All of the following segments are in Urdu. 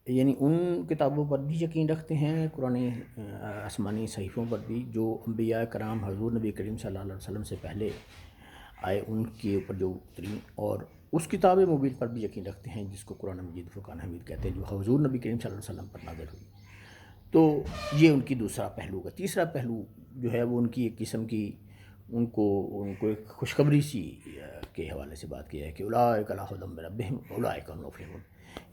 یعنی ان کتابوں پر بھی یقین رکھتے ہیں، قرآن آسمانی صحیفوں پر بھی، جو انبیاء کرام حضور نبی کریم صلی اللہ علیہ وسلم سے پہلے آئے ان کے اوپر جو اتری، اور اس کتاب مبین پر بھی یقین رکھتے ہیں جس کو قرآن مجید فرقان حمید کہتے ہیں، جو حضور نبی کریم صلی اللہ علیہ وسلم پر نازل ہوئی۔ تو یہ ان کی دوسرا پہلو کا۔ تیسرا پہلو جو ہے وہ ان کی ایک قسم کی ان کو ایک خوشخبری سی کے حوالے سے بات کیا ہے کہ اولئک علی ھدی من ربہم اولئک هم المفلحون۔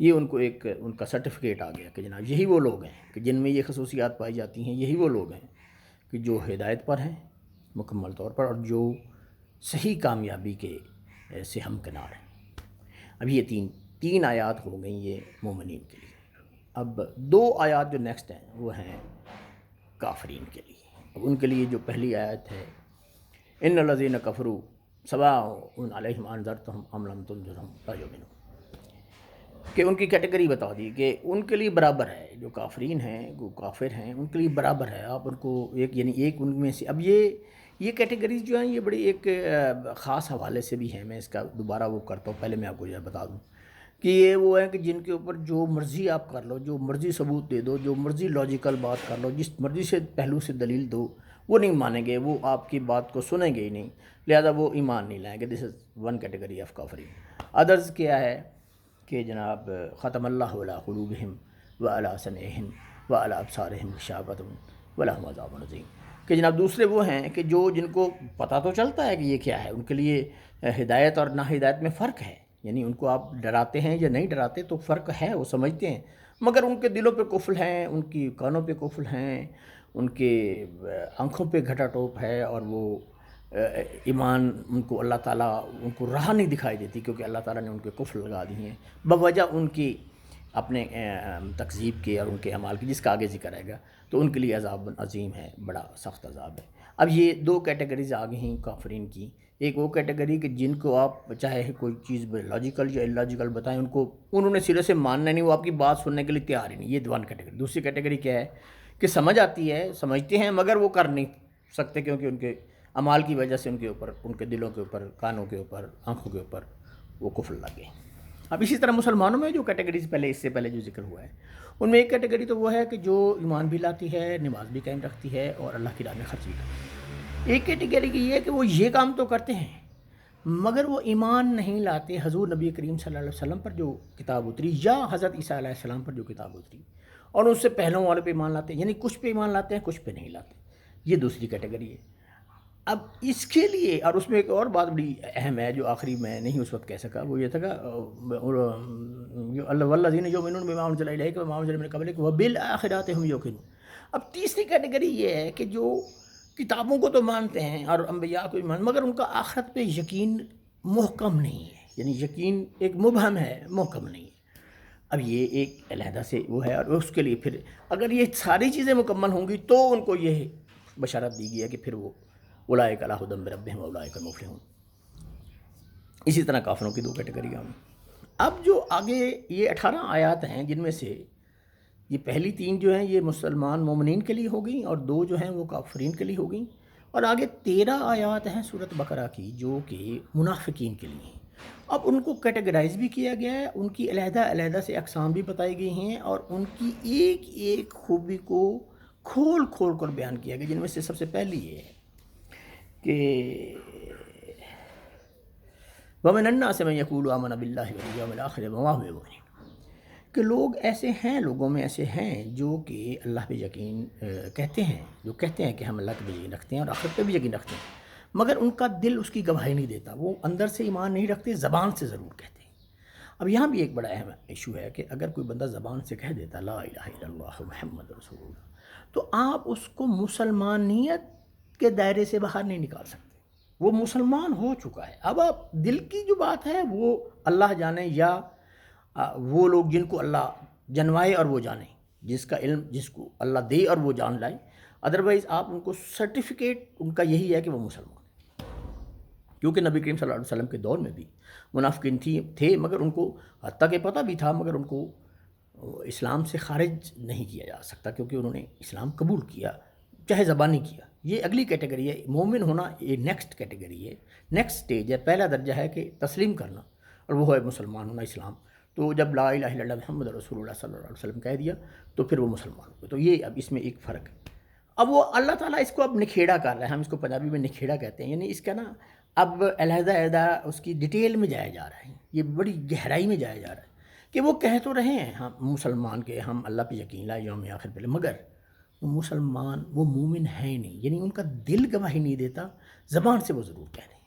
یہ ان کو ایک ان کا سرٹیفکیٹ آ گیا کہ جناب یہی وہ لوگ ہیں کہ جن میں یہ خصوصیات پائی جاتی ہیں، یہی وہ لوگ ہیں کہ جو ہدایت پر ہیں مکمل طور پر، اور جو صحیح کامیابی کے سے ہمکنار ہیں۔ اب یہ تین آیات ہو گئیں یہ مومنین کے لیے۔ اب دو آیات جو نیکسٹ ہیں وہ ہیں کافرین کے لیے۔ اب ان کے لیے جو پہلی آیت ہے ان الذین کفروا سواء علیہم انذرتہم ام لم تنذرہم لا یؤمنون، کہ ان کی کیٹیگری بتا دی کہ ان کے لیے برابر ہے، جو کافرین ہیں، جو کافر ہیں، ان کے لیے برابر ہے۔ آپ ان کو ایک ان میں سے، اب یہ کیٹیگریز جو ہیں یہ بڑی ایک خاص حوالے سے بھی ہیں، میں اس کا دوبارہ وہ کرتا ہوں، پہلے میں آپ کو یہ بتا دوں کہ یہ وہ ہیں کہ جن کے اوپر جو مرضی آپ کر لو، جو مرضی ثبوت دے دو، جو مرضی لاجیکل بات کر لو، جس مرضی سے پہلو سے دلیل دو، وہ نہیں مانیں گے، وہ آپ کی بات کو سنیں گے ہی نہیں، لہذا وہ ایمان نہیں لائیں گے۔ This is one category of کافرین۔ ادرز کیا ہے کہ جناب ختم اللہ علی قلوبہم وعلی سمعہم وعلی ابصارہم غشاوۃ ولہم عذاب عظیم، کہ جناب دوسرے وہ ہیں کہ جن کو پتہ تو چلتا ہے کہ یہ کیا ہے، ان کے لیے ہدایت اور نا ہدایت میں فرق ہے، یعنی ان کو آپ ڈراتے ہیں یا نہیں ڈراتے تو فرق ہے، وہ سمجھتے ہیں، مگر ان کے دلوں پہ قفل ہیں، ان کی کانوں پہ قفل ہیں، ان کے آنکھوں پہ گھٹا ٹوپ ہے، اور وہ ایمان ان کو اللہ تعالیٰ ان کو راہ نہیں دکھائی دیتی، کیونکہ اللہ تعالیٰ نے ان کے قفل لگا دی ہیں بوجہ ان کی اپنے تکذیب کے اور ان کے اعمال کی، جس کا آگے ذکر آئے گا۔ تو ان کے لیے عذاب عظیم ہے، بڑا سخت عذاب ہے۔ اب یہ دو کیٹیگریز آ گئی ہیں کافرین کی۔ ایک وہ کیٹیگری کہ جن کو آپ چاہے کوئی چیز لاجیکل یا اللاجیکل بتائیں، انہوں نے سرے سے ماننا نہیں، وہ آپ کی بات سننے کے لیے تیار ہی نہیں، یہ ون کیٹیگری۔ دوسری کیٹیگری کیا ہے کہ سمجھ آتی ہے، سمجھتے ہیں، مگر وہ کر نہیں سکتے، کیونکہ ان کے اعمال کی وجہ سے ان کے اوپر، ان کے دلوں کے اوپر، کانوں کے اوپر، آنکھوں کے اوپر وہ کفر لگ گئے۔ اب اسی طرح مسلمانوں میں جو کیٹیگریز اس سے پہلے جو ذکر ہوا ہے، ان میں ایک کیٹیگری تو وہ ہے کہ جو ایمان بھی لاتی ہے، نماز بھی قائم رکھتی ہے، اور اللہ کی راہ میں خرچ بھی کرتی ہے۔ ایک کیٹیگری کی یہ ہے کہ وہ یہ کام تو کرتے ہیں مگر وہ ایمان نہیں لاتے حضور نبی کریم صلی اللہ علیہ وسلم پر جو کتاب اتری، یا حضرت عیسیٰ علیہ السلام پر جو کتاب اتری، اور اس سے پہلوں والے پہ ایمان لاتے ہیں، یعنی کچھ پہ ایمان لاتے ہیں، کچھ پہ نہیں لاتے۔ یہ دوسری کیٹیگری ہے۔ اب اس کے لیے، اور اس میں ایک اور بات بڑی اہم ہے جو آخری میں نہیں اس وقت کہہ سکا، وہ یہ تھا کہ والذین یؤمنون بما انزل الیک وما انزل من قبلک وبالآخرۃ ھم یوقنون۔ اب تیسری کیٹیگری یہ ہے کہ جو کتابوں کو تو مانتے ہیں اور انبیاء کو بھی مانتے، مگر ان کا آخرت پہ یقین محکم نہیں ہے، یعنی یقین ایک مبہم ہے، محکم نہیں ہے۔ اب یہ ایک علیحدہ سے وہ ہے، اور اس کے لیے پھر اگر یہ ساری چیزیں مکمل ہوں گی تو ان کو یہ بشارت دی گئی ہے کہ پھر وہ اولئک علی ھدی من ربہم واولئک هم المفلحون۔ اسی طرح کافروں کی دو کیٹیگریاں ہیں۔ اب جو آگے یہ 18 آیات ہیں، جن میں سے یہ پہلی 3 جو ہیں یہ مسلمان مومنین کے لیے ہو گئیں، اور 2 جو ہیں وہ کافرین کے لیے ہو گئیں، اور آگے 13 آیات ہیں سورۃ بقرہ کی جو کہ منافقین کے لیے ہیں۔ اب ان کو کیٹیگرائز بھی کیا گیا ہے، ان کی علیحدہ علیحدہ سے اقسام بھی بتائی گئی ہیں، اور ان کی ایک ایک خوبی کو کھول کھول کر بیان کیا گیا، جن میں سے سب سے پہلی یہ ہے کہ وَمِنَ النَّاسِ مَن يَقُولُ آمَنَ بِاللَّهِ وَبِالْيَوْمِ الْآخِرِ وَمَا هُوَ بِمُؤْمِنٍ، کہ لوگ ایسے ہیں، لوگوں میں ایسے ہیں جو کہ اللہ پہ یقین کہتے ہیں، جو کہتے ہیں کہ ہم اللہ پہ یقین رکھتے ہیں اور آخرت پہ بھی یقین رکھتے ہیں، مگر ان کا دل اس کی گواہی نہیں دیتا، وہ اندر سے ایمان نہیں رکھتے، زبان سے ضرور کہتے ہیں۔ اب یہاں بھی ایک بڑا اہم ایشو ہے کہ اگر کوئی بندہ زبان سے کہہ دیتا لا الہ الا اللہ محمد رسول اللہ، تو آپ اس کو مسلمانیت کے دائرے سے باہر نہیں نکال سکتے، وہ مسلمان ہو چکا ہے۔ اب آپ دل کی جو بات ہے وہ اللہ جانے، یا وہ لوگ جن کو اللہ جنوائے اور وہ جانے، جس کا علم جس کو اللہ دے اور وہ جان لائے، ادروائز آپ ان کو سرٹیفکیٹ ان کا یہی ہے کہ وہ مسلمان ہیں، کیونکہ نبی کریم صلی اللہ علیہ وسلم کے دور میں بھی منافقین تھے، مگر ان کو حتیٰ کہ پتہ بھی تھا، مگر ان کو اسلام سے خارج نہیں کیا جا سکتا، کیونکہ انہوں نے اسلام قبول کیا، چاہے زبانی کیا۔ یہ اگلی کیٹیگری ہے، مومن ہونا یہ نیکسٹ کیٹیگری ہے، نیکسٹ سٹیج ہے، پہلا درجہ ہے کہ تسلیم کرنا، اور وہ ہے مسلمان ہونا، اسلام تو جب لا الہ الا اللہ محمد رسول اللہ صلی اللہ علیہ وسلم کہہ دیا تو پھر وہ مسلمان ہو گئے. تو یہ اب اس میں ایک فرق ہے. اب وہ اللہ تعالیٰ اس کو اب نکھیڑا کر رہا ہے، ہم اس کو پنجابی میں نکھیڑا کہتے ہیں، یعنی اس کا نا اب علیحدہ علیحدہ اس کی ڈیٹیل میں جایا جا رہا ہے، یہ بڑی گہرائی میں جایا جا رہا ہے کہ وہ کہہ تو رہے ہیں ہم مسلمان کے، ہم اللہ پہ یقین لائے یوم آخر پہ، مگر وہ مسلمان وہ مومن ہیں نہیں، یعنی ان کا دل گواہی نہیں دیتا، زبان سے وہ ضرور کہہ رہے ہیں.